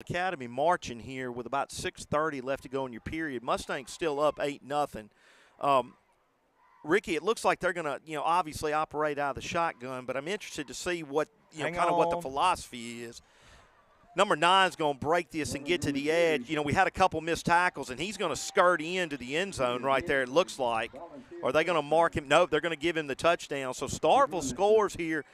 Academy marching here with about 6:30 left to go in your period. Mustangs still up 8-0. Um, Ricky, it looks like they're going to, obviously operate out of the shotgun, but I'm interested to see what, Hang kind of what the on. philosophy is. Number 9 is going to break this and get to the edge. We had a couple missed tackles, and he's going to skirt into the end zone right there, it looks like. Are they going to mark him? No, they're going to give him the touchdown. So Starkville scores here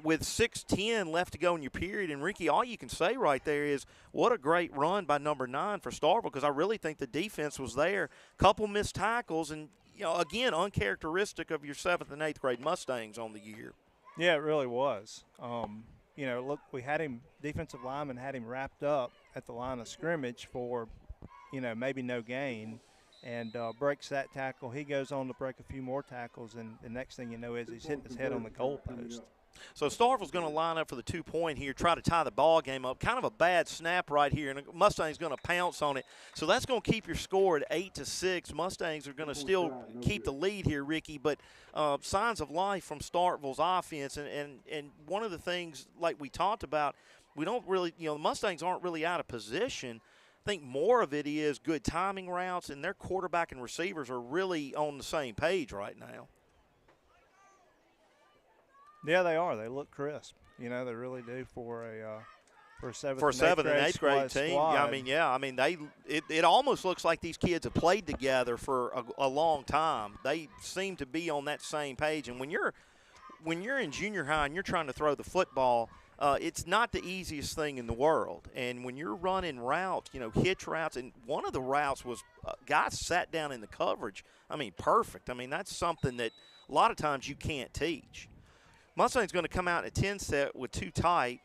with 6:10 left to go in your period. And, Ricky, all you can say right there is what a great run by number 9 for Starkville, because I really think the defense was there. Couple missed tackles, and, again, uncharacteristic of your 7th and 8th grade Mustangs on the year. Yeah, it really was. Look, we had him, defensive lineman had him wrapped up at the line of scrimmage for, maybe no gain, and breaks that tackle. He goes on to break a few more tackles, and the next thing you know is he's hitting his head on the goalpost. So Starkville's going to line up for the 2-point here, try to tie the ball game up. Kind of a bad snap right here, and Mustang's going to pounce on it. So that's going to keep your score at 8-6. Mustangs are going to still keep the lead here, Ricky, but signs of life from Starkville's offense. And one of the things, like we talked about, we don't really, the Mustangs aren't really out of position. I think more of it is good timing routes, and their quarterback and receivers are really on the same page right now. Yeah, they are. They look crisp. They really do for a 7th and 8th grade team. Squad. It almost looks like these kids have played together for a long time. They seem to be on that same page. And when you're in junior high and you're trying to throw the football, it's not the easiest thing in the world. And when you're running routes, hitch routes, and one of the routes was guys sat down in the coverage. Perfect. That's something that a lot of times you can't teach. Mustang's going to come out in a 10 set with 2 tight.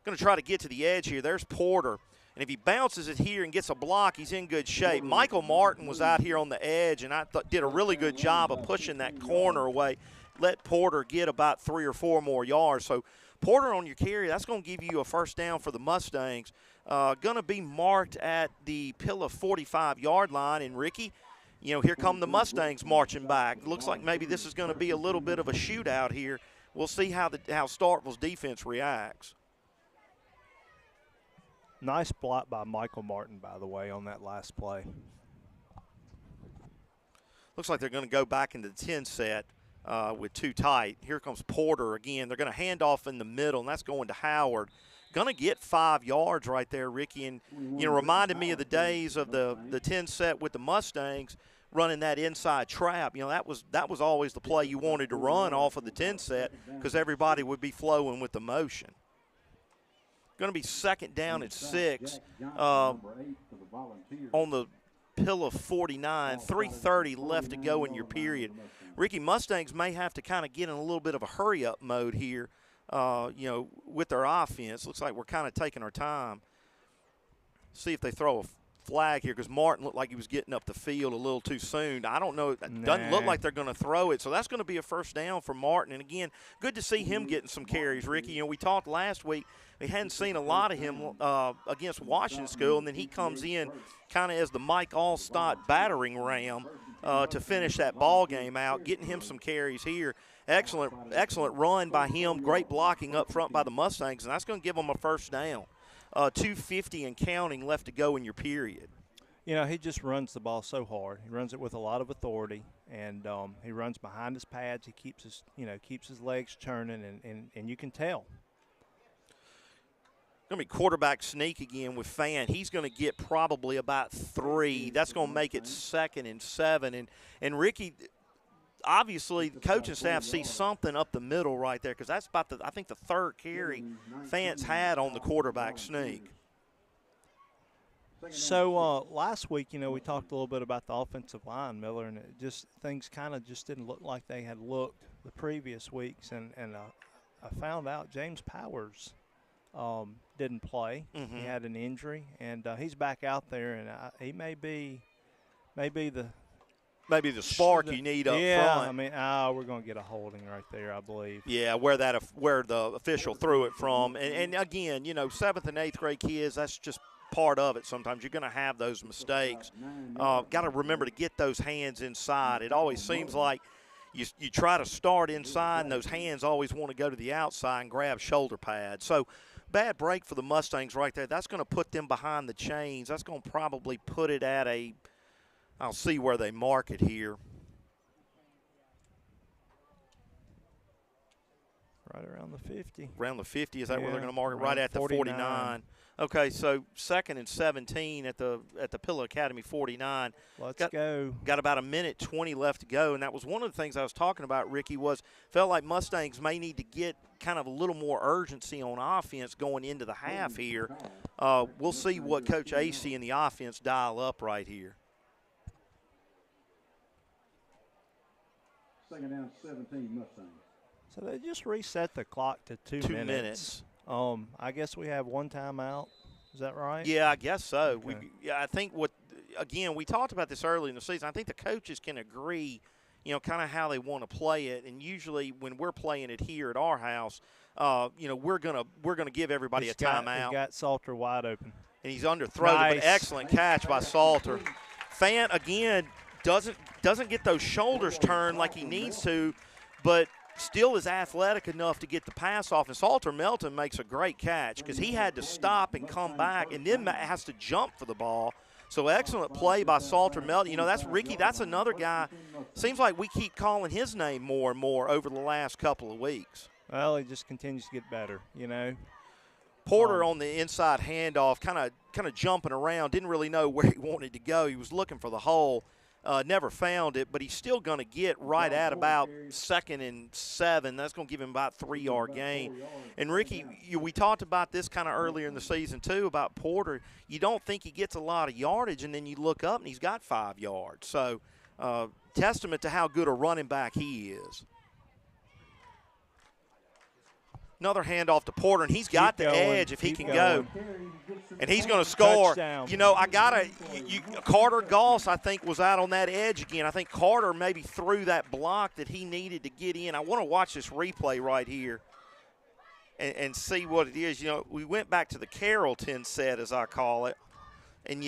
Going to try to get to the edge here. There's Porter. And if he bounces it here and gets a block, he's in good shape. Michael Martin was out here on the edge, and I did a really good job of pushing that corner away. Let Porter get about 3 or 4 more yards. So Porter on your carry, that's going to give you a first down for the Mustangs. Going to be marked at the Pilla 45-yard line. And, Ricky, here come the Mustangs marching back. Looks like maybe this is going to be a little bit of a shootout here. We'll see how Starkville's defense reacts. Nice block by Michael Martin, by the way, on that last play. Looks like they're going to go back into the 10 set with 2 tight. Here comes Porter again. They're going to hand off in the middle, and that's going to Howard. Going to get 5 yards right there, Ricky. And, reminded me of the days of the 10 set with the Mustangs, running that inside trap. That was always the play you wanted to run off of the 10 set because everybody would be flowing with the motion. Going to be 2nd down at 6 on the Pilla 49, 3:30 left to go in your period. Ricky, Mustangs may have to kind of get in a little bit of a hurry-up mode here, with their offense. Looks like we're kind of taking our time. See if they throw a flag here because Martin looked like he was getting up the field a little too soon. I don't know. It doesn't look like they're going to throw it. So that's going to be a first down for Martin. And, again, good to see him getting some carries, Ricky. We talked last week. We hadn't seen a lot of him against Washington School, and then he comes in kind of as the Mike Allstott battering ram to finish that ball game out, getting him some carries here. Excellent run by him. Great blocking up front by the Mustangs, and that's going to give them a first down. 2:50 and counting left to go in your period. He just runs the ball so hard. He runs it with a lot of authority, and he runs behind his pads. He keeps his legs churning, and you can tell. Going to be quarterback sneak again with Fan. He's going to get probably about 3. That's going to make it 2nd and 7. And Ricky, obviously the coaching staff sees something up the middle right there because that's about the 3rd carry Fant's had on the quarterback sneak. So last week, we talked a little bit about the offensive line, Miller, and things kind of just didn't look like they had looked the previous weeks. And I found out James Powers didn't play. Mm-hmm. He had an injury, and he's back out there, and he may be the spark you need up front. We're going to get a holding right there, I believe. Yeah, where the official threw it from. And again, 7th and 8th grade kids, that's just part of it. Sometimes you're going to have those mistakes. Got to remember to get those hands inside. It always seems like you try to start inside, and those hands always want to go to the outside and grab shoulder pads. So bad break for the Mustangs right there. That's going to put them behind the chains. That's going to probably put it at a – I'll see where they mark it here. Right around the 50. Around the 50, is that where they're going to mark it? Around Right at the 49. 49. Okay, so 2nd and 17 at the Pillow Academy 49. Let's go. Got about a minute 20 left to go, and that was one of the things I was talking about, Ricky, was felt like Mustangs may need to get kind of a little more urgency on offense going into the half here. We'll see what Coach Acey and the offense dial up right here. 2nd down, 17 Mustangs. So they just reset the clock to 2 minutes. I guess we have one timeout. Is that right? Yeah, I guess so. Okay. I think we talked about this early in the season. I think the coaches can agree, kind of how they want to play it. And usually when we're playing it here at our house, we're gonna give everybody a timeout. He got Salter wide open. And he's underthrown, nice. But excellent catch by Salter. Fant, again, doesn't get those shoulders turned like he needs to, but still is athletic enough to get the pass off. And Salter Melton makes a great catch because he had to stop and come back and then has to jump for the ball. So excellent play by Salter Melton. That's Ricky. That's another guy. Seems like we keep calling his name more and more over the last couple of weeks. Well, he just continues to get better, Porter on the inside handoff, kind of jumping around, didn't really know where he wanted to go. He was looking for the hole. Never found it, but he's still going to get right at about 2nd and 7. That's going to give him about 3-yard gain. And, Ricky, we talked about this kind of earlier in the season, too, about Porter. You don't think he gets a lot of yardage, and then you look up and he's got 5 yards. So, testament to how good a running back he is. Another handoff to Porter, and he's got the edge if he can go. And he's going to score. Touchdown. Carter Goss, I think, was out on that edge again. I think Carter maybe threw that block that he needed to get in. I want to watch this replay right here and see what it is. We went back to the Carrollton set, as I call it. And,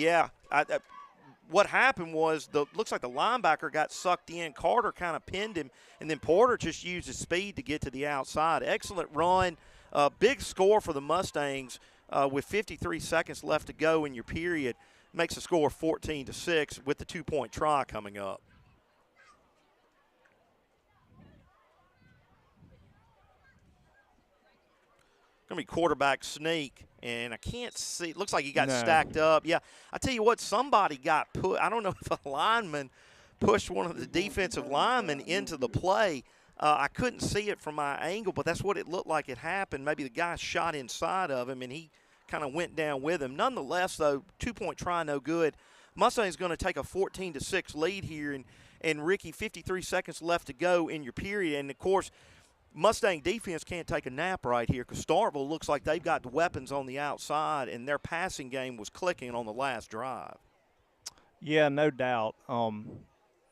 what happened was looks like the linebacker got sucked in. Carter kind of pinned him, and then Porter just used his speed to get to the outside. Excellent run. Big score for the Mustangs with 53 seconds left to go in your period. Makes the score 14-6 with the 2-point try coming up. Going to be quarterback sneak, and I can't see. It looks like he got stacked up. Yeah, I tell you what, somebody got put. I don't know if a lineman pushed one of the defensive linemen into the play. I couldn't see it from my angle, but that's what it looked like it happened. Maybe the guy shot inside of him, and he kind of went down with him. Nonetheless, though, 2-point try, no good. Mustang's going to take a 14-6 lead here, and Ricky, 53 seconds left to go in your period. And, of course, Mustang defense can't take a nap right here because Starkville looks like they've got the weapons on the outside, and their passing game was clicking on the last drive. Yeah, no doubt.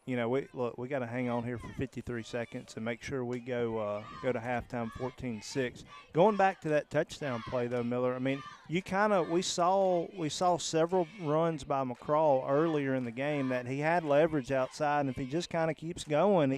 We got to hang on here for 53 seconds and make sure we go to halftime 14-6. Going back to that touchdown play though, Miller. I mean, we saw several runs by McCraw earlier in the game that he had leverage outside, and if he just kind of keeps going,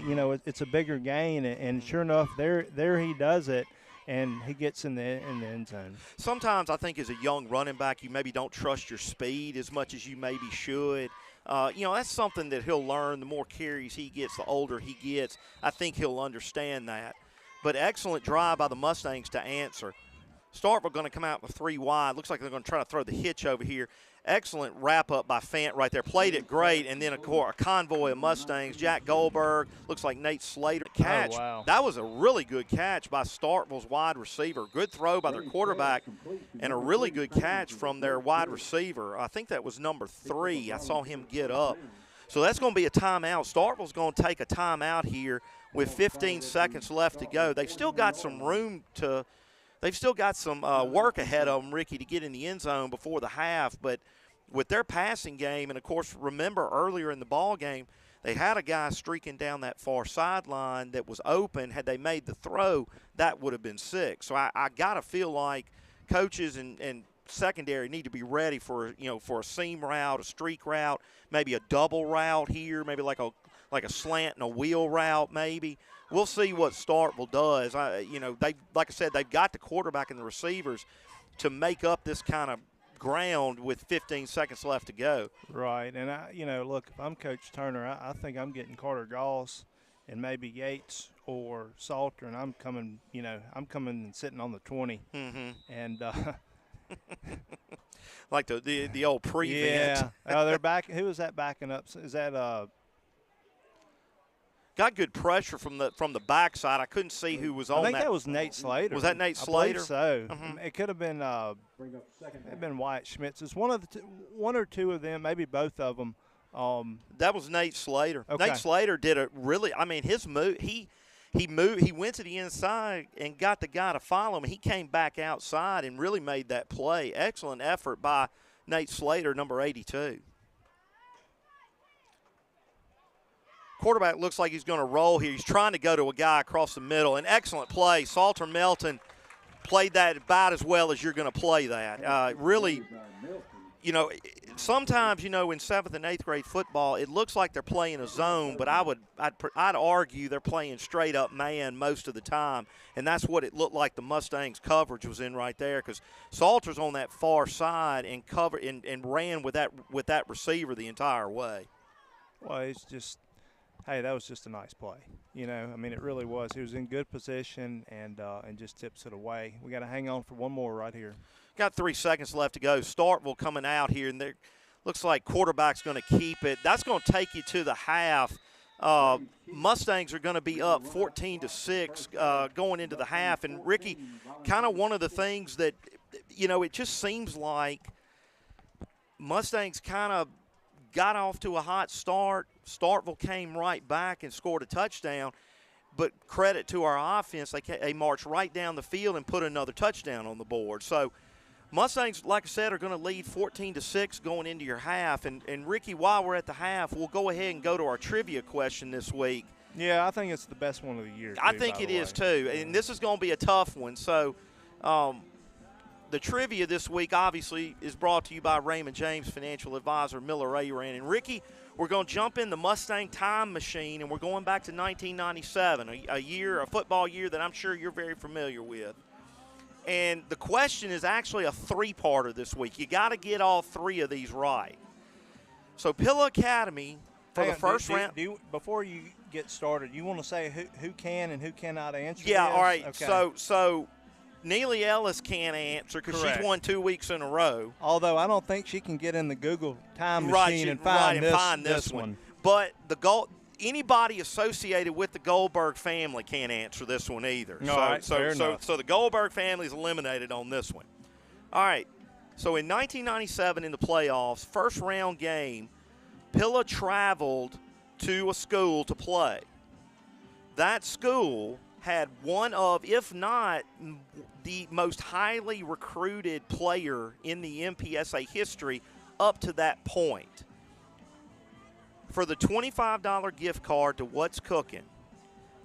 it's a bigger gain. And sure enough, there he does it. And he gets in the end zone. Sometimes I think as a young running back, you maybe don't trust your speed as much as you maybe should. That's something that he'll learn. The more carries he gets, the older he gets. I think he'll understand that. But excellent drive by the Mustangs to answer. Starkville going to come out with 3 wide. Looks like they're going to try to throw the hitch over here. Excellent wrap-up by Fant right there. Played it great. And then, of course, a convoy of Mustangs. Jack Goldberg. Looks like Nate Slater. Catch. Oh, wow. That was a really good catch by Starkville's wide receiver. Good throw by their quarterback. And a really good catch from their wide receiver. I think that was number 3. I saw him get up. So that's going to be a timeout. Starkville's going to take a timeout here with 15 seconds left to go. They've still got some room to – they've still got some work ahead of them, Ricky, to get in the end zone before the half. But with their passing game, and, of course, remember earlier in the ball game, they had a guy streaking down that far sideline that was open. Had they made the throw, that would have been 6. So I got to feel like coaches and secondary need to be ready for a seam route, a streak route, maybe a double route here, maybe like a slant and a wheel route maybe. We'll see what Starkville does. Like I said, they've got the quarterback and the receivers. to make up this kind of ground with 15 seconds left to go. Right, and look, if I'm Coach Turner, I think I'm getting Carter Goss and maybe Yates or Salter, and I'm coming and sitting on the 20, and like the old prevent. Yeah. Oh, they're back. Who is that backing up? Is that Got good pressure from the backside. I couldn't see who was on that. I think that was Nate Slater. Was that Nate Slater? I believe so. It could have been Wyatt Schmitz. It's one or two of them, maybe both of them. That was Nate Slater. Okay. Nate Slater did a really. I mean, his move. He moved. He went to the inside and got the guy to follow him. He came back outside and really made that play. Excellent effort by Nate Slater, number 82. Quarterback looks like he's going to roll here. He's trying to go to a guy across the middle. An excellent play. Salter Melton played that about as well as you're going to play that. Really, sometimes, in 7th and 8th grade football, it looks like they're playing a zone, but I'd argue they're playing straight up man most of the time, and that's what it looked like the Mustangs' coverage was in right there, because Salter's on that far side and ran with that receiver the entire way. Well, it's just. Hey, that was just a nice play. It really was. He was in good position and just tips it away. We got to hang on for one more right here. Got 3 seconds left to go. Starkville coming out here, and looks like quarterback's going to keep it. That's going to take you to the half. Mustangs are going to be up 14-6 going into the half. And, Ricky, kind of one of the things that, it just seems like Mustangs kind of got off to a hot start. Starkville came right back and scored a touchdown. But credit to our offense, they marched right down the field and put another touchdown on the board. So Mustangs, like I said, are going to lead 14-6 going into your half. And Ricky, while we're at the half, we'll go ahead and go to our trivia question this week. Yeah, I think it's the best one of the year. I think it is too. And this is going to be a tough one. So the trivia this week, obviously, is brought to you by Raymond James Financial Advisor Miller Aran. And, Ricky, we're going to jump in the Mustang time machine, and we're going back to 1997, a football year that I'm sure you're very familiar with. And the question is actually a three-parter this week. You got to get all three of these right. So, Pilla Academy for the first round. Before you get started, you want to say who can and who cannot answer? Yeah, this? all right. Okay. So Neely Ellis can't answer because she's won 2 weeks in a row. Although I don't think she can get in the Google time machine and find this one. But anybody associated with the Goldberg family can't answer this one either. So the Goldberg family is eliminated on this one. All right. So in 1997 in the playoffs, first round game, Pilla traveled to a school to play. That school had one of, if not the most highly recruited player in the MPSA history up to that point. For the $25 gift card to What's Cooking,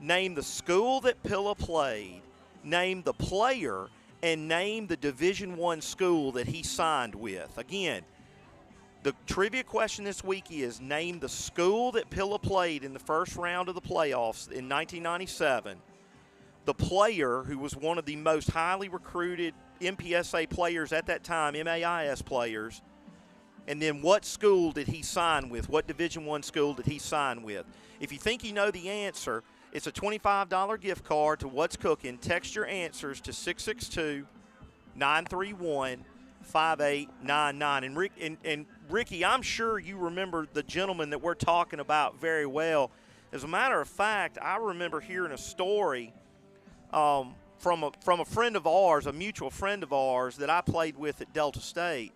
name the school that Pilla played, name the player, and name the Division I school that he signed with. Again, the trivia question this week is name the school that Pilla played in the first round of the playoffs in 1997, the player who was one of the most highly recruited MPSA players at that time, MAIS players, and then what school did he sign with? What Division I school did he sign with? If you think you know the answer, it's a $25 gift card to What's Cooking. Text your answers to 662-931-5899. And Ricky, I'm sure you remember the gentleman that we're talking about very well. As a matter of fact, I remember hearing a story from a friend of ours, a mutual friend of ours that I played with at Delta State,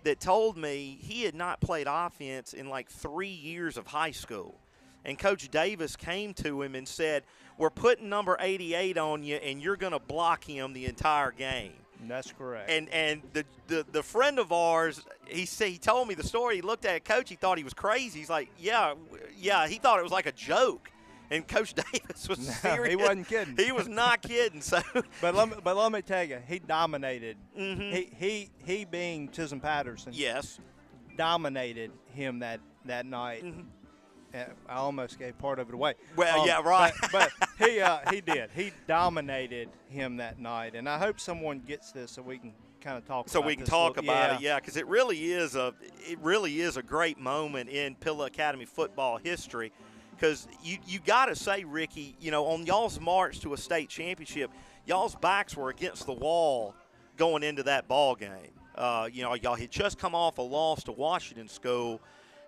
that told me he had not played offense in like 3 years of high school. And Coach Davis came to him and said, we're putting number 88 on you, and you're going to block him the entire game. That's correct. And the friend of ours, he told me the story. He looked at Coach. He thought he was crazy. He's like, yeah. He thought it was like a joke. And Coach Davis was serious. He wasn't kidding. He was not kidding. So, but let me tell you, he dominated. Mm-hmm. He being Chisholm Patterson. Yes. Dominated him that night. Mm-hmm. I almost gave part of it away. Well, yeah, right. But he did. He dominated him that night, and I hope someone gets this so we can kind of talk. So about we can this talk little, about it, because it really is a great moment in Pilla Academy football history. Because you got to say, Ricky, on y'all's march to a state championship, y'all's backs were against the wall going into that ball game. Y'all had just come off a loss to Washington School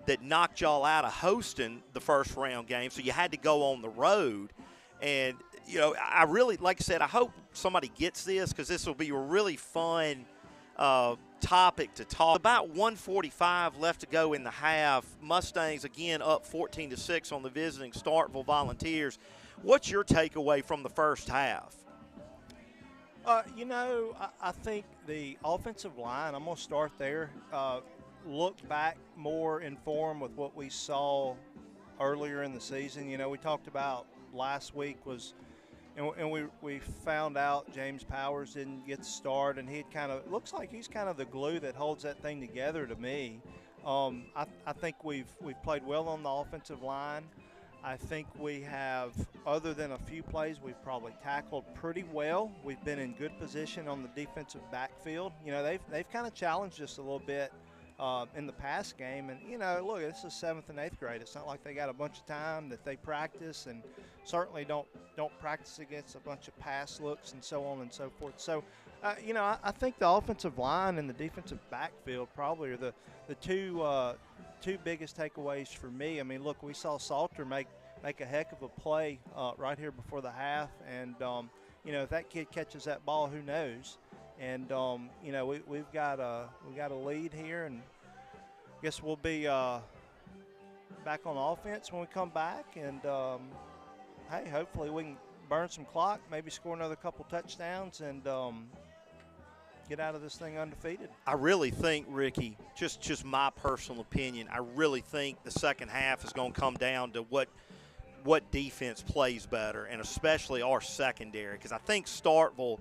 that knocked y'all out of hosting the first round game, so you had to go on the road. And I really, like I said, I hope somebody gets this, because this will be a really fun topic to talk about. 1:45 left to go in the half. Mustangs again up 14-6 on the visiting Starkville Volunteers. What's your takeaway from the first half? I think the offensive line, I'm going to start there, looked back more in form with what we saw earlier in the season. We talked about last week and we found out James Powers didn't get the start, and looks like he's kind of the glue that holds that thing together to me. I think we've played well on the offensive line. I think we have, other than a few plays, we've probably tackled pretty well. We've been in good position on the defensive backfield. They've kind of challenged us a little bit in the past game. And, look, this is 7th and 8th grade. It's not like they got a bunch of time that they practice, and certainly don't practice against a bunch of pass looks and so on and so forth. So, I think the offensive line and the defensive backfield probably are the two biggest takeaways for me. I mean, look, we saw Salter make a heck of a play right here before the half, and if that kid catches that ball, who knows? And we've got a lead here, and I guess we'll be back on offense when we come back. And hey, hopefully we can burn some clock, maybe score another couple touchdowns, and get out of this thing undefeated. I really think, Ricky, just my personal opinion, I really think the second half is going to come down to what defense plays better, and especially our secondary, because I think Starkville,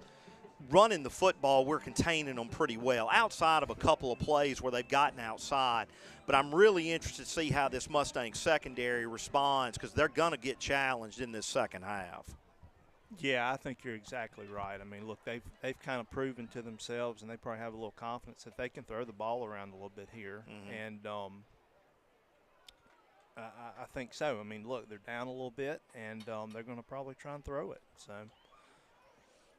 running the football, we're containing them pretty well, outside of a couple of plays where they've gotten outside. But I'm really interested to see how this Mustang secondary responds, because they're going to get challenged in this second half. Yeah, I think you're exactly right. I mean, look, they've kind of proven to themselves, and they probably have a little confidence that they can throw the ball around a little bit here. Mm-hmm. And I think so. I mean, look, they're down a little bit, and they're going to probably try and throw it. So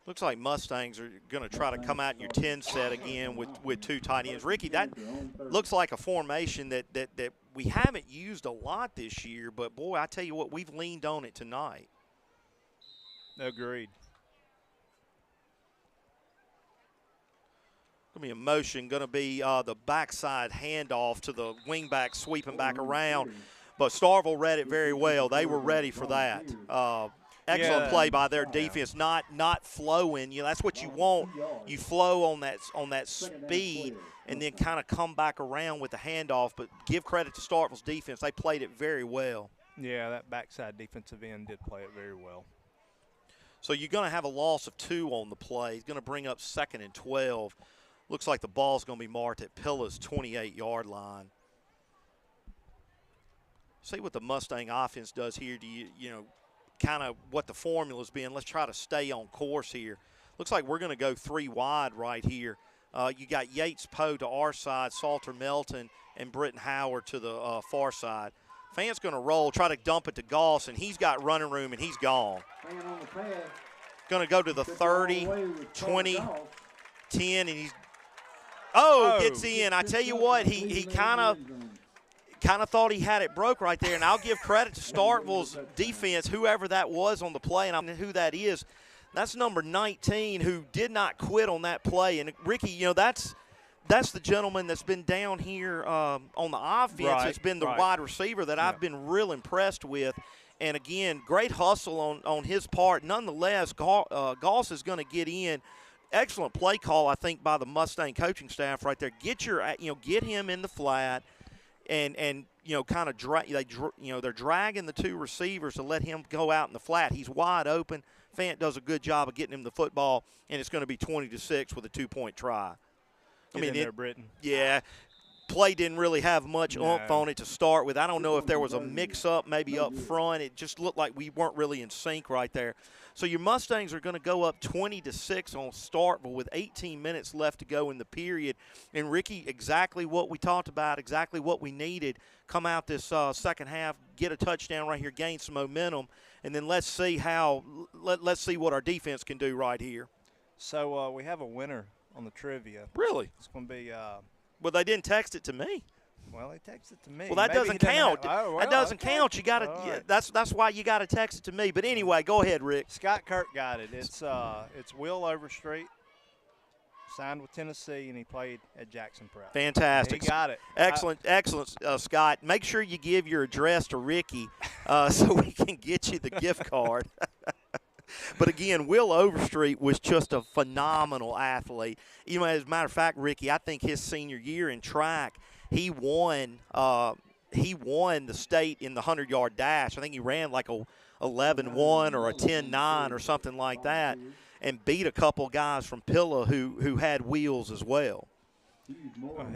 looks like Mustangs are going to try to come out in your 10 set again with two tight ends. Ricky, that looks like a formation that we haven't used a lot this year, but, boy, I tell you what, we've leaned on it tonight. Agreed. Going to be a motion, going to be the backside handoff to the wingback sweeping back around. But Starkville read it very well. They were ready for that. Excellent play by their defense, not flowing. That's what you want. You flow on that speed and then kind of come back around with the handoff. But give credit to Starkville's defense. They played it very well. Yeah, that backside defensive end did play it very well. So you're going to have a loss of 2 on the play. He's going to bring up 2nd and 12. Looks like the ball's going to be marked at Pilla's 28-yard line. See what the Mustang offense does here. Do you kind of what the formula's been. Let's try to stay on course here. Looks like we're going to go 3 wide right here. You got Yates Poe to our side, Salter Melton, and Britton Howard to the far side. Fan's going to roll, try to dump it to Goss, and he's got running room, and he's gone. Going to go to the 30, 20, 10, and he's gets in. I tell you what, he kind of thought he had it broke right there, and I'll give credit to Starkville's defense, whoever that was on the play, and I don't know who that is. That's number 19 who did not quit on that play. And, Ricky, that's the gentleman that's been down here on the offense. Right, it's been the wide receiver that I've been real impressed with. And, again, great hustle on his part. Nonetheless, Goss is going to get in. Excellent play call, I think, by the Mustang coaching staff right there. Get him in the flat and kind of they're dragging the 2 receivers to let him go out in the flat. He's wide open. Fant does a good job of getting him the football, and it's going to be 20-6 with a 2-point try. Get in there, Britton. Yeah. play didn't really have much No. oomph on it to start with. I don't know if there was a mix-up maybe up front. It just looked like we weren't really in sync right there. So your Mustangs are going to go up 20-6 on Starkville with 18 minutes left to go in the period. And, Ricky, exactly what we talked about, exactly what we needed. Come out this second half, get a touchdown right here, gain some momentum, and then let's see let's see what our defense can do right here. So we have a winner on the trivia. Really? It's going to be Well, they didn't text it to me. well, they texted to me. Well, that Maybe doesn't he doesn't count. have- oh, well, that doesn't okay. count. You got to. All right. That's why you got to text it to me. But anyway, go ahead, Rick. Scott Kirk got it. It's Will Overstreet, signed with Tennessee, and he played at Jackson Prep. Fantastic. He got it. Excellent, Scott. Make sure you give your address to Ricky so we can get you the gift card. But again, Will Overstreet was just a phenomenal athlete. You know, as a matter of fact, Ricky, I think his senior year in track, he won the state in the 100-yard dash. I think he ran like a 11-1 or a 10-9 or something like that, and beat a couple guys from Pilla who had wheels as well.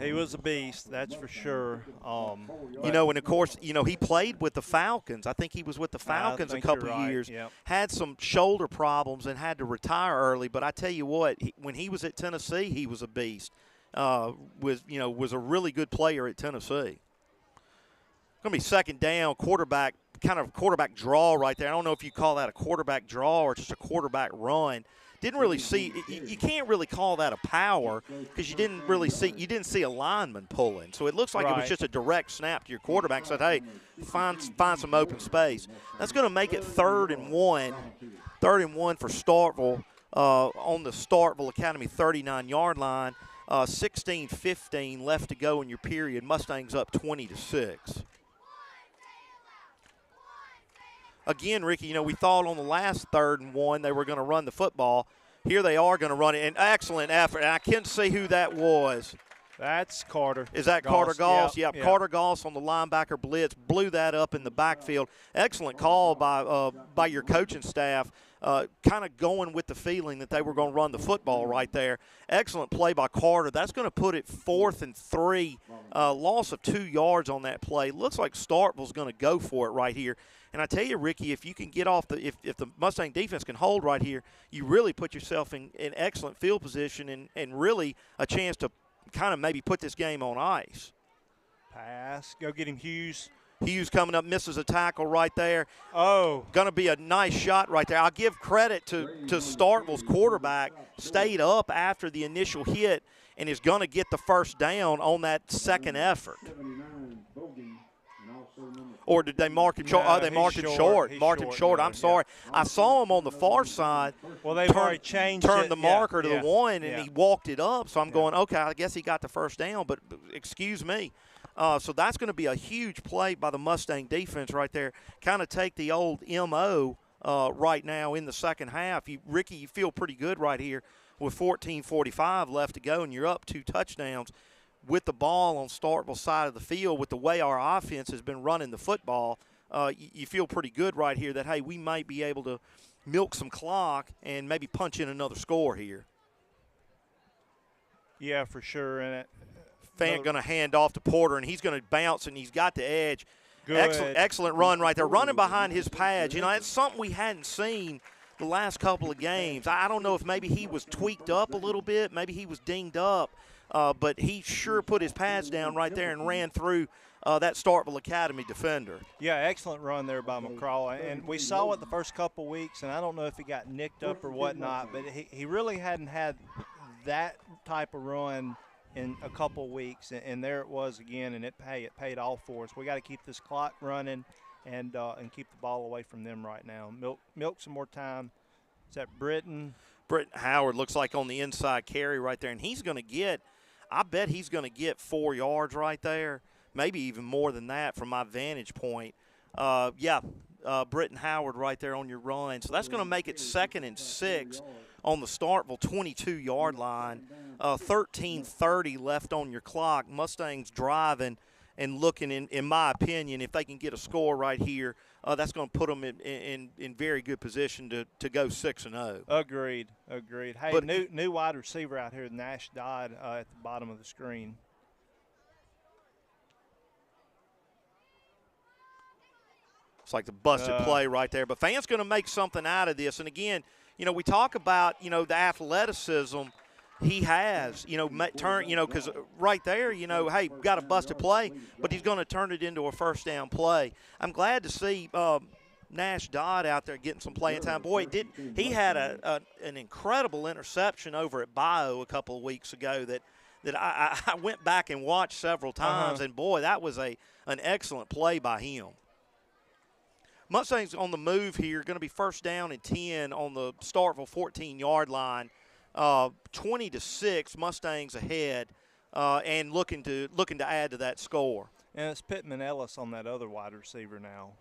He was a beast, that's for sure. You know, and of course, you know, he played with the Falcons. I think he was with the Falcons a think couple you're right, years. yep. Had some shoulder problems and had to retire early. But I tell you what, when he was at Tennessee, he was a beast. Was a really good player at Tennessee. Going to be second down, quarterback draw right there. I don't know if you call that a quarterback draw or just a quarterback run. Didn't really see – you can't really call that a power because you didn't see a lineman pulling. So it looks like it was just a direct snap to your quarterback. Said, hey, find some open space. That's going to make it 3rd and 1 for Starkville on the Starkville Academy 39-yard line. 16-15 left to go in your period. Mustangs up 20-6. Again, Ricky, you know, we thought on the last 3rd and 1 they were going to run the football. Here they are going to run it. An excellent effort. And I can't see who that was. That's Carter. Is that Carter Goss? Yep. Carter Goss on the linebacker blitz. Blew that up in the backfield. Excellent call by your coaching staff. Kind of going with the feeling that they were going to run the football right there. Excellent play by Carter. That's going to put it 4th and 3. Loss of 2 yards on that play. Looks like Starkville's going to go for it right here. And I tell you, Ricky, if you can get off if the Mustang defense can hold right here, you really put yourself in excellent field position and really a chance to kind of maybe put this game on ice. Pass. Go get him, Hughes. Hughes coming up, misses a tackle right there. Oh. Going to be a nice shot right there. I'll give credit to Starkville's quarterback. Stayed up after the initial hit and is going to get the first down on that second effort. Or did they mark him short? No, Oh, they marked him short. Marked him short. I'm sorry. I saw him on the far side. Well, they've already changed turned it. the marker to the 1, and he walked it up. So I'm going, okay, I guess he got the first down, but excuse me. So that's going to be a huge play by the Mustang defense right there. Kind of take the old MO right now in the second half. Ricky, you feel pretty good right here with 14:45 left to go, and you're up 2 touchdowns. With the ball on Starkville's side of the field, with the way our offense has been running the football, you feel pretty good right here that, hey, we might be able to milk some clock and maybe punch in another score here. Yeah, for sure. And Fant going to hand off to Porter, and he's going to bounce, and he's got the edge. Good. Excellent run right there. Running behind his pads. You know, it's something we hadn't seen the last couple of games. I don't know if maybe he was tweaked up a little bit. Maybe he was dinged up. But he sure put his pads down right there and ran through that Starkville Academy defender. Yeah, excellent run there by McCraw. And we saw it the first couple weeks, and I don't know if he got nicked up or whatnot, but he really hadn't had that type of run in a couple weeks. And there it was again, and it paid off for us. We got to keep this clock running and keep the ball away from them right now. Milk some more time. Is that Britton? Britton Howard looks like on the inside carry right there, and he's going to get – I bet he's going to get 4 yards right there, maybe even more than that from my vantage point. Britton Howard right there on your run. So that's going to make it 2nd and 6 on the Starkville 22-yard line. 13:30 left on your clock. Mustangs driving and looking, in my opinion, if they can get a score right here, that's going to put them in very good position to go 6-0. Agreed. Hey, But new wide receiver out here, Nash Dodd, at the bottom of the screen. It's like the busted play right there. But Fant's going to make something out of this. And, again, we talk about, the athleticism he has, because right there, hey, got a busted play, but he's going to turn it into a first down play. I'm glad to see Nash Dodd out there getting some playing time. Boy, he had an incredible interception over at Bio a couple of weeks ago that I went back and watched several times, and, boy, that was an excellent play by him. Mustangs on the move here, going to be first down and 10 on the Starkville 14-yard line. 20-6, Mustangs ahead, and looking to add to that score. And it's Pittman Ellis on that other wide receiver now.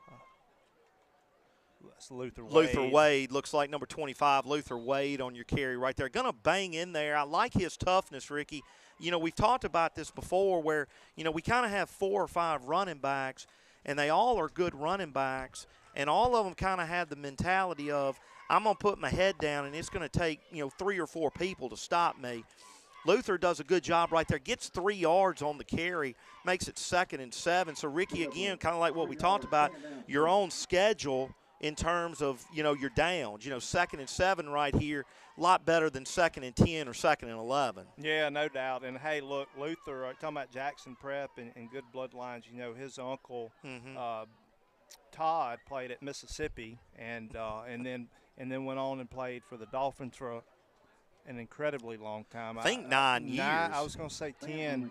That's Luther Wade. Luther Wade looks like number 25. Luther Wade on your carry right there. Going to bang in there. I like his toughness, Ricky. We've talked about this before where, we kind of have 4 or 5 running backs, and they all are good running backs, and all of them kind of have the mentality of, I'm going to put my head down, and it's going to take, 3 or 4 people to stop me. Luther does a good job right there, gets 3 yards on the carry, makes it 2nd and 7. So, Ricky, again, kind of like what we talked about, your own schedule in terms of, your downs. 2nd and 7 right here, a lot better than 2nd and 10 or 2nd and 11. Yeah, no doubt. And, hey, look, Luther, talking about Jackson Prep and good bloodlines, his uncle Todd played at Mississippi and then went on and played for the Dolphins for an incredibly long time. I think 9 years. I was going to say 10.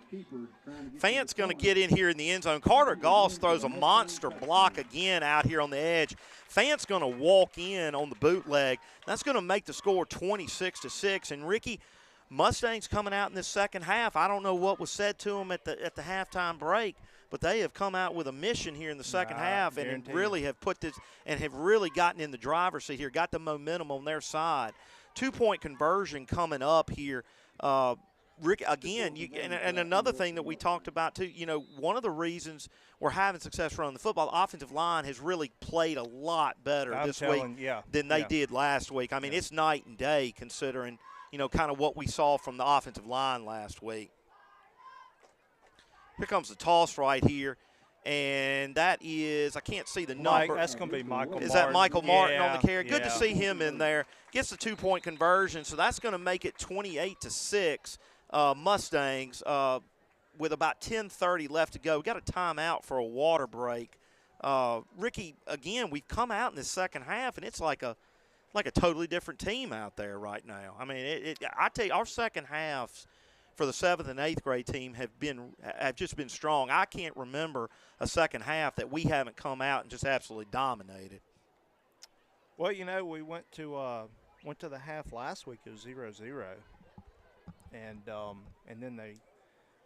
Fant's going to get in here in the end zone. Carter Goss throws a monster block again out here on the edge. Fant's going to walk in on the bootleg. That's going to make the score 26-6. And, Ricky, Mustangs coming out in this second half. I don't know what was said to them at the halftime break, but they have come out with a mission here in the second half and really have put this and have really gotten in the driver's seat here, got the momentum on their side. 2-point conversion coming up here. Rick, again, and another thing that we talked about too, one of the reasons we're having success running the football, the offensive line has really played a lot better this week than they did last week. I mean, it's night and day considering, kind of what we saw from the offensive line last week. Here comes the toss right here, and that is, I can't see the number. That's going to be Michael Martin. Is that Michael Martin on the carry? Good to see him in there. Gets the 2-point conversion, so that's going to make it 28-6 Mustangs with about 10:30 left to go. We got a timeout for a water break. Ricky, again, we've come out in the second half, and it's like a totally different team out there right now. I mean, I tell you, our second halves for the 7th and 8th grade team have just been strong. I can't remember a second half that we haven't come out and just absolutely dominated. Well, we went to the half last week. It was 0-0, and then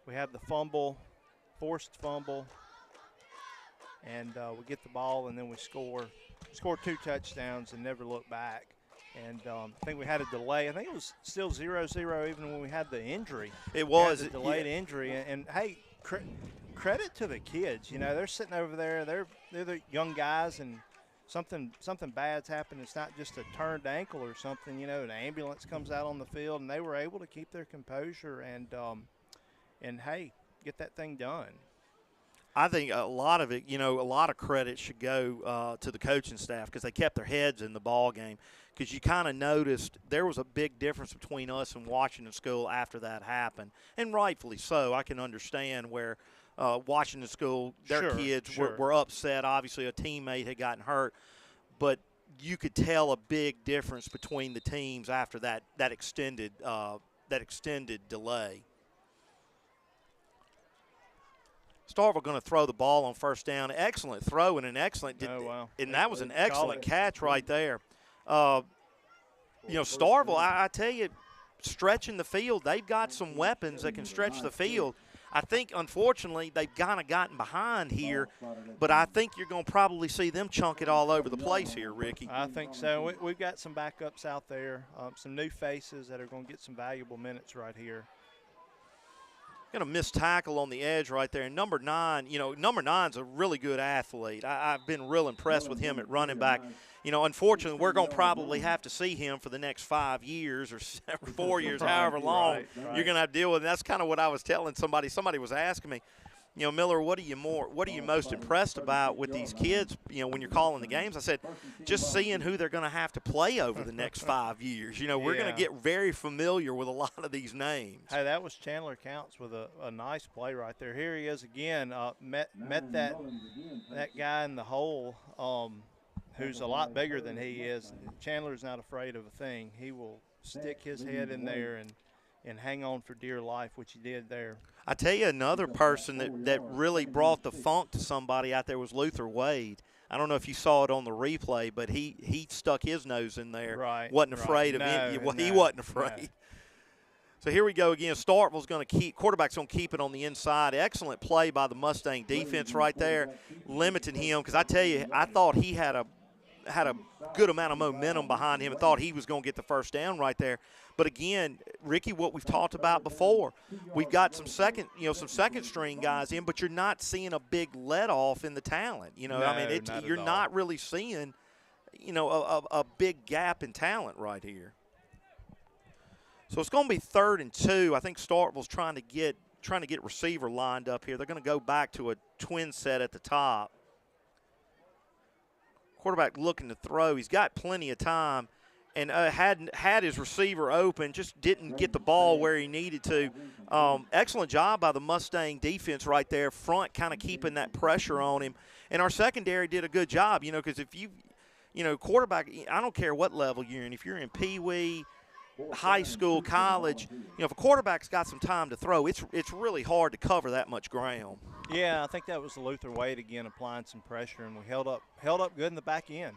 we had the fumble, forced fumble, and we get the ball, and then we score 2 touchdowns and never look back. And I think we had a delay. I think it was still 0-0 even when we had the injury. It was. A delayed injury. And hey, credit to the kids. They're sitting over there. They're the young guys, and something bad's happened. It's not just a turned ankle or something. An ambulance comes out on the field, and they were able to keep their composure and hey, get that thing done. I think a lot of it, a lot of credit should go to the coaching staff because they kept their heads in the ball game. Because you kind of noticed there was a big difference between us and Washington School after that happened, and rightfully so. I can understand where Washington School, their kids were upset. Obviously, a teammate had gotten hurt, but you could tell a big difference between the teams after that extended delay. Starkville going to throw the ball on first down. Excellent throw and an excellent and that was an excellent catch right there. Starkville, I tell you, stretching the field, they've got some weapons that can stretch the field. I think, unfortunately, they've kind of gotten behind here, but I think you're going to probably see them chunk it all over the place here, Ricky. I think so. We've got some backups out there, some new faces that are going to get some valuable minutes right here. Going to miss tackle on the edge right there. And number 9, number 9's a really good athlete. I've been real impressed with him at running back. Unfortunately, we're going to probably have to see him for the next 5 years or 4 years, however long you're going to have to deal with it. And that's kind of what I was telling somebody. Somebody was asking me, you know, Miller, what are you most impressed about with these kids, you know, when you're calling the games? I said, just seeing who they're going to have to play over the next 5 years. You know, we're going to get very familiar with a lot of these names. Hey, that was Chandler Counts with a nice play right there. Here he is again. Met that guy in the hole who's a lot bigger than he is. Chandler's not afraid of a thing. He will stick his head in there and hang on for dear life, which he did there. I tell you, another person that really brought the funk to somebody out there was Luther Wade. I don't know if you saw it on the replay, but he stuck his nose in there. Right. Wasn't afraid of it. Well, he wasn't afraid. No. So here we go again. Starkville's going to quarterback's going to keep it on the inside. Excellent play by the Mustang defense right there, limiting him. Because I tell you, I thought he had a good amount of momentum behind him and thought he was going to get the first down right there. But again, Ricky, what we've talked about before, we've got some second string guys in, but you're not seeing a big let off in the talent. You know, no, I mean, you're not really seeing, you know, a big gap in talent right here. So it's going to be 3rd and 2. I think Starkville's trying to get receiver lined up here. They're going to go back to a twin set at the top. Quarterback looking to throw. He's got plenty of time and had his receiver open, just didn't get the ball where he needed to. Excellent job by the Mustang defense right there, front kind of keeping that pressure on him. And our secondary did a good job, you know, because if you know, quarterback, I don't care what level you're in. If you're in Pee Wee, high school, college, you know, if a quarterback's got some time to throw, it's really hard to cover that much ground. Yeah, I think that was Luther Wade again applying some pressure, and we held up good in the back end.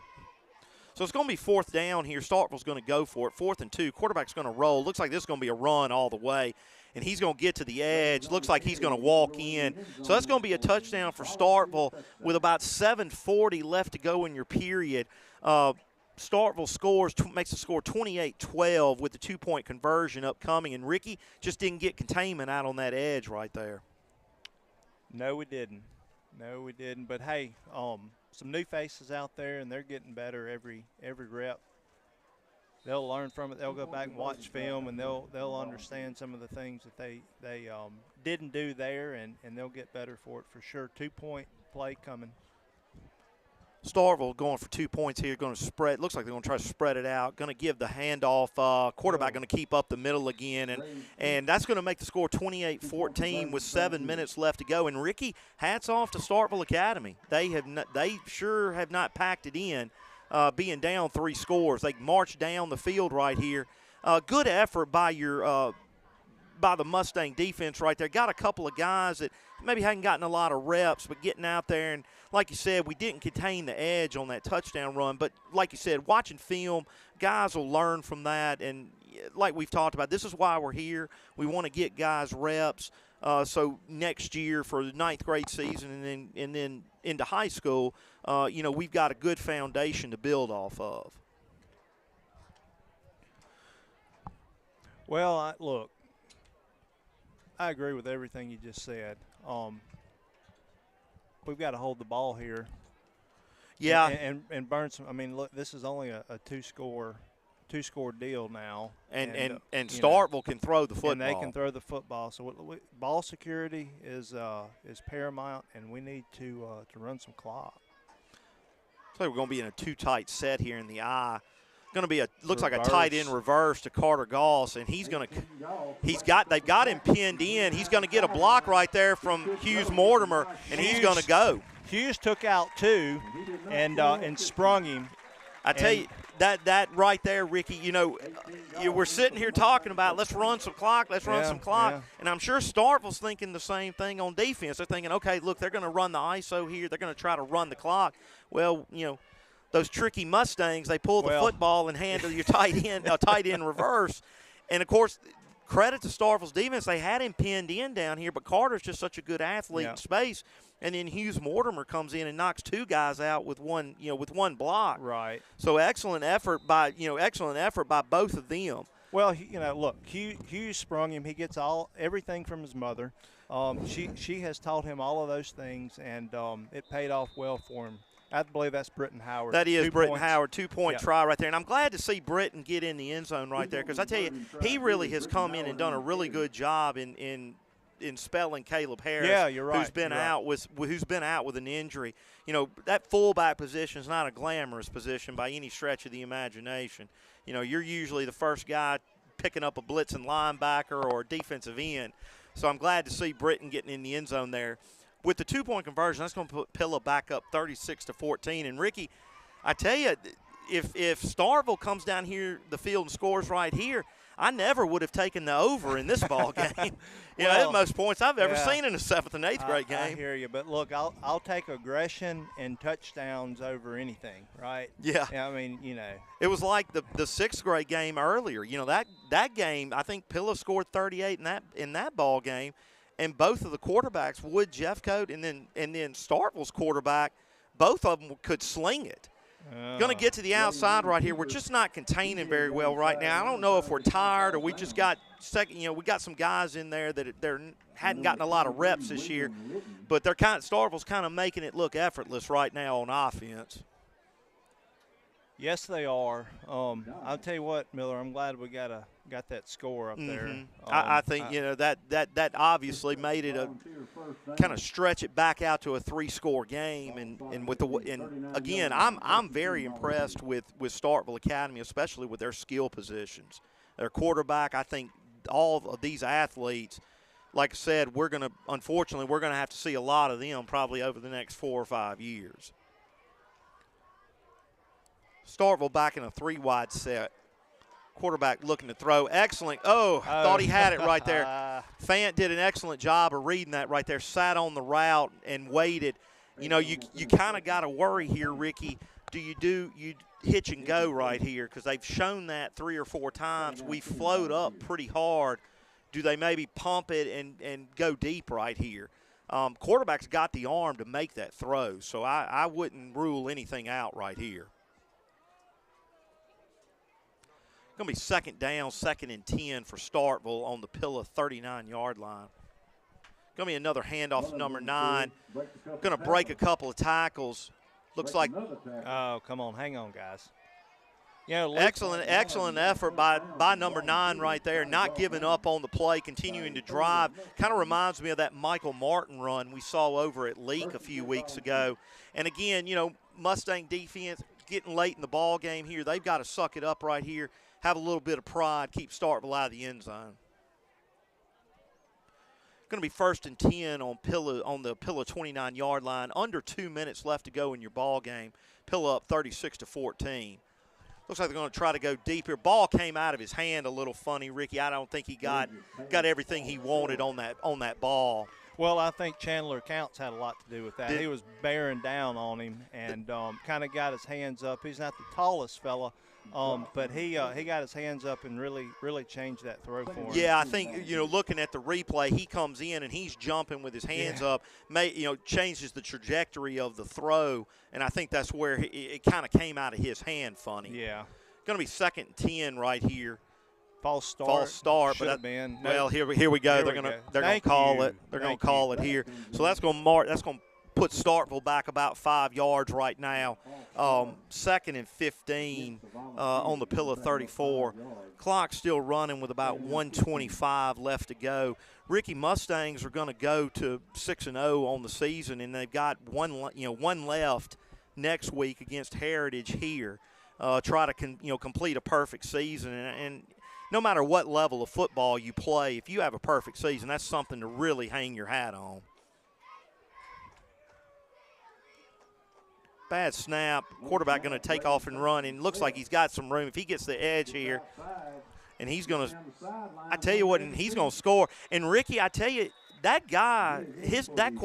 So it's going to be 4th down here. Starkville's going to go for it. 4th and 2. Quarterback's going to roll. Looks like this is going to be a run all the way, and he's going to get to the edge. Looks like he's going to walk in. So that's going to be a touchdown for Starkville with about 7:40 left to go in your period. Starkville makes the score 28-12 with the 2-point conversion upcoming, and Ricky just didn't get containment out on that edge right there. No, we didn't. But hey, some new faces out there, and they're getting better every rep. They'll learn from it. They'll go back and watch film, and they'll understand some of the things that they didn't do there, and they'll get better for it for sure. 2-point play coming. Starkville going for 2 points here, going to spread. Looks like they're going to try to spread it out. Going to give the handoff. Quarterback going to keep up the middle again, and that's going to make the score 28-14 with 7 minutes left to go. And Ricky, hats off to Starkville Academy. They sure have not packed it in, being down 3 scores. They marched down the field right here. Good effort by the Mustang defense right there. Got a couple of guys that maybe hadn't gotten a lot of reps, but getting out there, and like you said, we didn't contain the edge on that touchdown run. But like you said, watching film, guys will learn from that. And like we've talked about, this is why we're here. We want to get guys reps. So next year for the 9th grade season and then into high school, you know, we've got a good foundation to build off of. Well, look, I agree with everything you just said. We've got to hold the ball here. Yeah. And burn some. I mean, look, this is only a two-score deal now. And Starkville can throw the football. And they can throw the football. So ball security is paramount, and we need to run some clock. So we're going to be in a too-tight set here in the eye. Going to be looks like a tight end reverse to Carter Goss, and they've got him pinned in. He's going to get a block right there from Hughes Mortimer, and he's going to go. Hughes took out 2 and sprung him. I tell you, that right there, Ricky, you know, we're sitting here talking about let's run some clock, Yeah. And I'm sure Starkville's thinking the same thing on defense. They're thinking, okay, look, they're going to run the ISO here. They're going to try to run the clock. Well, you know, those tricky Mustangs, they pull the football and handle your tight end reverse. And, of course, credit to Starkville's defense. They had him pinned in down here, but Carter's just such a good athlete in space. And then Hughes Mortimer comes in and knocks 2 guys out with one block. Right. So excellent effort by both of them. Well, you know, look, Hughes sprung him. He gets everything from his mother. She has taught him all of those things, and it paid off well for him. I believe that's Britton Howard. That is Britton Howard, 2-point try right there. And I'm glad to see Britton get in the end zone right there because I tell you, he really has come in and done a really good job in in spelling Caleb Harris. Yeah, you're right. Who's been out with an injury. You know, that fullback position is not a glamorous position by any stretch of the imagination. You know, you're usually the first guy picking up a blitzing linebacker or a defensive end. So I'm glad to see Britton getting in the end zone there. With the 2-point conversion, that's going to put Pilla back up 36-14. And, Ricky, I tell you, if Starkville comes down here the field and scores right here, I never would have taken the over in this ball game. That's the most points I've ever seen in a 7th and 8th grade game. I hear you, but look, I'll take aggression and touchdowns over anything, right? Yeah. I mean, you know. It was like the 6th grade game earlier. You know, that game, I think Pilla scored 38 in that ball game, and both of the quarterbacks, Wood, Jeffcoat, and then Starkville's quarterback, both of them could sling it. Going to get to the outside right here. We're just not containing very well right now. I don't know if we're tired or we just got second. You know, we got some guys in there that hadn't gotten a lot of reps this year, but Starkville's kind of making it look effortless right now on offense. Yes, they are. I'll tell you what, Miller, I'm glad we got that score up there. I think that obviously made it a kind of stretch it back out to a 3-score game, and again, I'm very impressed with Starkville Academy, especially with their skill positions. Their quarterback, I think all of these athletes, like I said, unfortunately we're gonna have to see a lot of them probably over the next 4 or 5 years. Starkville back in a 3-wide set. Quarterback looking to throw. Excellent. Thought he had it right there. Fant did an excellent job of reading that right there. Sat on the route and waited. You know, you kind of got to worry here, Ricky. Do you hitch and go right here? Because they've shown that 3 or 4 times. We float up pretty hard. Do they maybe pump it and go deep right here? Quarterback's got the arm to make that throw, so I wouldn't rule anything out right here. Going to be 2nd down, 2nd and 10 for Starkville on the Pilla 39-yard line. Going to be another handoff to number 9. Going to break a couple of tackles. Looks like. Oh, come on. Hang on, guys. Excellent effort by number 9 right there, not giving up on the play, continuing to drive. Kind of reminds me of that Michael Martin run we saw over at Leak a few weeks ago. And again, you know, Mustang defense getting late in the ball game here. They've got to suck it up right here. Have a little bit of pride, keep Starkville out of the end zone. Going to be 1st and 10 on the Pilla 29-yard line. Under 2 minutes left to go in your ball game. Pilla up 36-14. Looks like they're going to try to go deeper. Ball came out of his hand a little funny, Ricky. I don't think he got everything he wanted on that ball. Well, I think Chandler Counts had a lot to do with that. He was bearing down on him and kind of got his hands up. He's not the tallest fella. But he got his hands up and really changed that throw for him. Yeah, I think, you know, looking at the replay, he comes in and he's jumping with his hands up, changes the trajectory of the throw, and I think that's where it kind of came out of his hand funny. Yeah. Going to be 2nd and 10 right here. False start. But been. Well, here we go. They're going to call it. They're going to call it here. So that's going to put Starkville back about 5 yards right now. 2nd and 15 on the Pilla 34. Clock still running with about 1:25 left to go. Ricky, Mustangs are going to go to 6-0 on the season, and they've got one left next week against Heritage here. Try to complete a perfect season, and no matter what level of football you play, if you have a perfect season, that's something to really hang your hat on. Bad snap. Quarterback going to take off and run, and looks like he's got some room. If he gets the edge here, and he's going to – I tell you what, and he's going to score. And, Ricky, I tell you, that guy,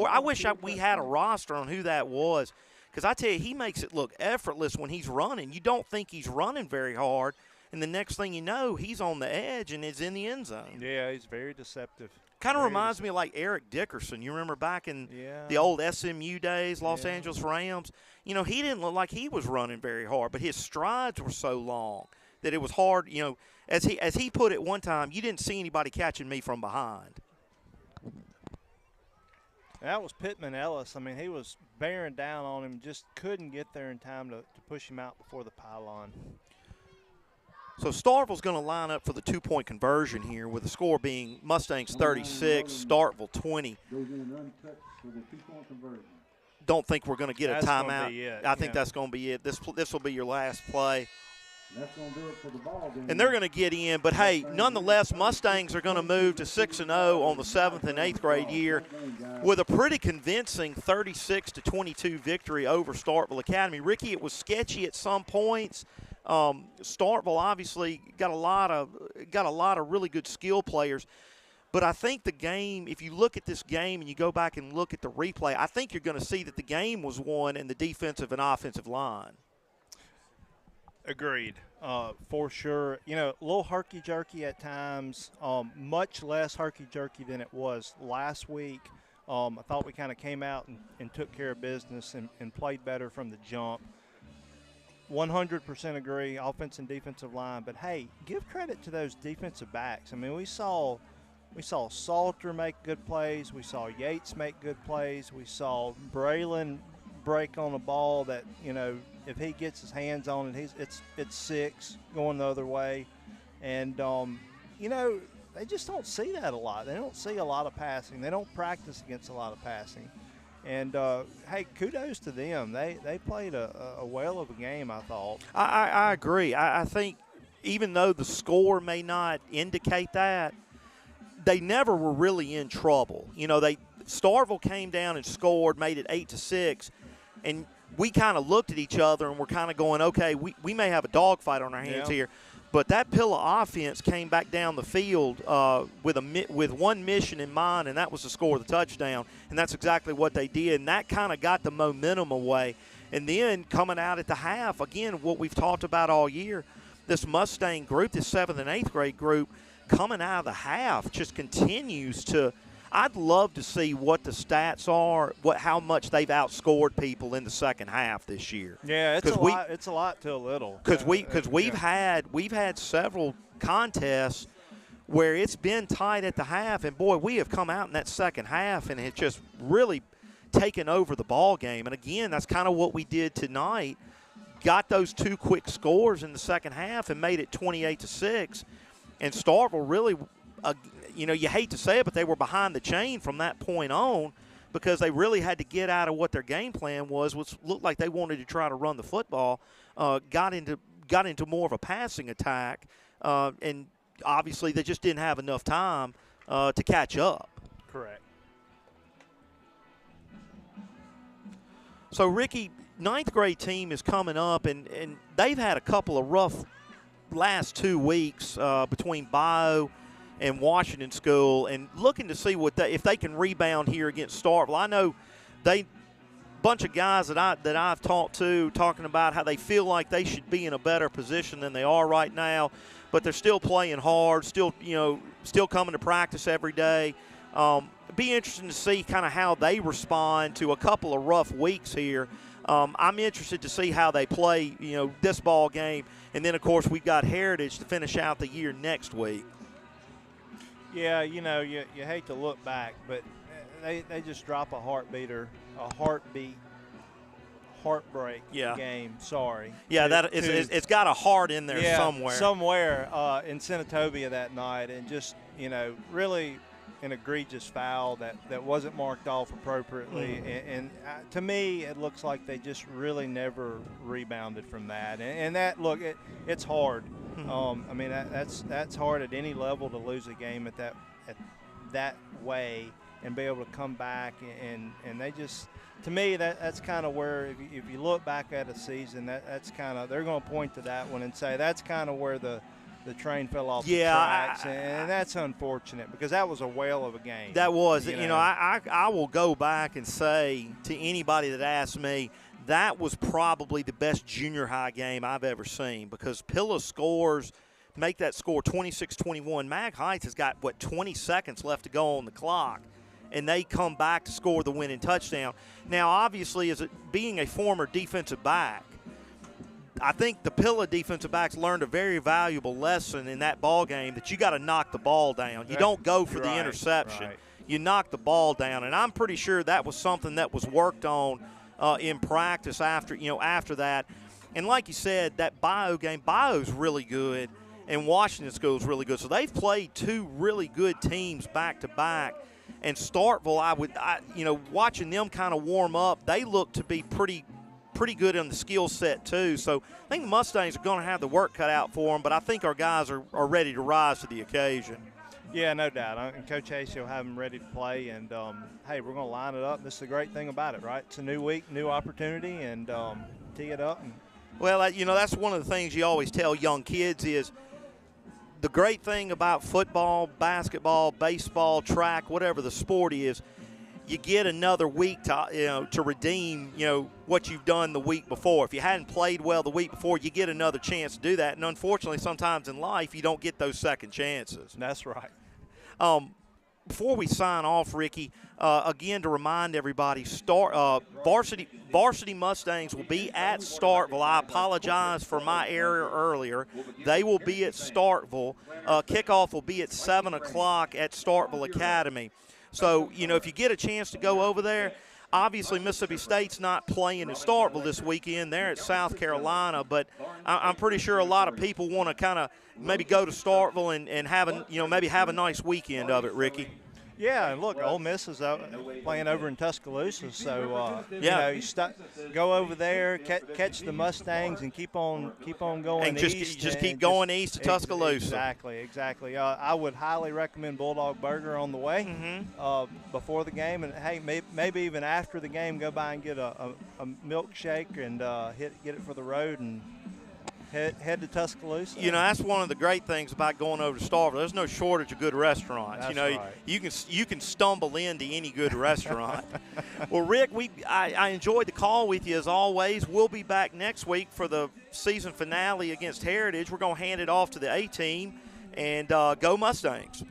I wish we had a roster on who that was, because I tell you, he makes it look effortless when he's running. You don't think he's running very hard, and the next thing you know, he's on the edge and is in the end zone. Yeah, he's very deceptive. Kind of reminds me of like Eric Dickerson. You remember back in the old SMU days, Los Angeles Rams? You know, he didn't look like he was running very hard, but his strides were so long that it was hard. You know, as he put it one time, you didn't see anybody catching me from behind. That was Pittman Ellis. I mean, he was bearing down on him, just couldn't get there in time to push him out before the pylon. So Starkville's going to line up for the two-point conversion here, with the score being Mustangs 36, Starkville 20. Goes in untouched for the 2-point conversion. Don't think we're going to get That's a gonna timeout. be it, I think yeah. that's going to be it. This will be your last play. And that's going to do it for the ball game. And they're going to get in. But, hey, nonetheless, Mustangs are going to move to 6-0 on the 7th and 8th grade year with a pretty convincing 36-22 victory over Starkville Academy. Ricky, it was sketchy at some points. Starkville obviously got a lot of really good skill players. But I think the game, if you look at this game and you go back and look at the replay, I think you're going to see that the game was won in the defensive and offensive line. Agreed, for sure. You know, a little herky-jerky at times, much less herky-jerky than it was last week. I thought we kind of came out and took care of business and played better from the jump. 100% agree, offense and defensive line. But, hey, give credit to those defensive backs. I mean, we saw Salter make good plays. We saw Yates make good plays. We saw Braylon break on a ball that, you know, if he gets his hands on it, it's 6 going the other way. And, you know, they just don't see that a lot. They don't see a lot of passing. They don't practice against a lot of passing. And, hey, kudos to them. They played a whale of a game, I thought. I agree. I think even though the score may not indicate that, they never were really in trouble. You know, Starkville came down and scored, made it 8-6, and we kind of looked at each other and we're kind of going, okay, we may have a dogfight on our hands here. But that Pilla offense came back down the field with one mission in mind, and that was to score the touchdown. And that's exactly what they did, and that kind of got the momentum away. And then coming out at the half, again, what we've talked about all year, this Mustang group, this 7th and 8th grade group, coming out of the half just continues to – I'd love to see what the stats are, how much they've outscored people in the second half this year. Yeah, it's a lot to a little. Because we've had several contests where it's been tight at the half, and boy, we have come out in that second half and it's just really taken over the ball game. And again, that's kind of what we did tonight. Got those 2 quick scores in the second half and made it 28-6. And Starkville really, you know, you hate to say it, but they were behind the chain from that point on because they really had to get out of what their game plan was, which looked like they wanted to try to run the football, got into more of a passing attack, and obviously they just didn't have enough time to catch up. Correct. So, Ricky, 9th grade team is coming up, and they've had a couple of rough last 2 weeks between Bio and Washington School, and looking to see if they can rebound here against Starkville. I know bunch of guys that I've talked to talking about how they feel like they should be in a better position than they are right now, but they're still playing hard, still coming to practice every day. Be interesting to see kind of how they respond to a couple of rough weeks here. I'm interested to see how they play, this ball game, and then of course we've got Heritage to finish out the year next week. Yeah, you hate to look back, but they just drop a heartbreak game. Sorry. Yeah, it's got a heart in there somewhere. Somewhere in Senatobia that night, and just really an egregious foul that wasn't marked off appropriately, and to me it looks like they just really never rebounded from that. And that it's hard. I mean that's hard at any level to lose a game at that way and be able to come back, and they just, to me, that's kind of where if you look back at a season, that's kind of, they're going to point to that one and say that's kind of where the train fell off the tracks, and that's unfortunate because that was a whale of a game. That was. I will go back and say to anybody that asks me, that was probably the best junior high game I've ever seen, because Pilla make that score 26-21. Mag Heights has got, 20 seconds left to go on the clock, and they come back to score the winning touchdown. Now, obviously, as being a former defensive back, I think the Pilla defensive backs learned a very valuable lesson in that ball game, that you got to knock the ball down. You don't go for the interception. Right. You knock the ball down, and I'm pretty sure that was something that was worked on in practice after that. And like you said, that Bio game, Bio's really good. and Washington School is really good. So they've played two really good teams back to back. And Starkville, watching them kind of warm up, they look to be pretty good in the skill set too. So I think the Mustangs are going to have the work cut out for them, but I think our guys are ready to rise to the occasion. Yeah, no doubt. And Coach Hasty will have them ready to play. And, hey, we're going to line it up. This is the great thing about it, right? It's a new week, new opportunity, and tee it up. Well, that's one of the things you always tell young kids is the great thing about football, basketball, baseball, track, whatever the sport is, you get another week to redeem, what you've done the week before. If you hadn't played well the week before, you get another chance to do that. And unfortunately, sometimes in life, you don't get those second chances. That's right. Before we sign off, Ricky, again to remind everybody, Varsity Mustangs will be at Starkville. I apologize for my error earlier. They will be at Starkville. Kickoff will be at 7 o'clock at Starkville Academy. So, if you get a chance to go over there, obviously Mississippi State's not playing in Starkville this weekend. They're at South Carolina, but I'm pretty sure a lot of people want to kind of maybe go to Starkville and have maybe have a nice weekend of it, Ricky. Yeah, and look, Ole Miss is playing over in Tuscaloosa, so go over there, catch the Mustangs, and keep on going and east. Just keep going east to Tuscaloosa. Exactly. I would highly recommend Bulldog Burger on the way before the game, and hey, maybe even after the game, go by and get a milkshake and get it for the road and head to Tuscaloosa. That's one of the great things about going over to Starkville. There's no shortage of good restaurants. That's right. You can stumble into any good restaurant. Well, Rick, I enjoyed the call with you as always. We'll be back next week for the season finale against Heritage. We're going to hand it off to the A team, and go Mustangs.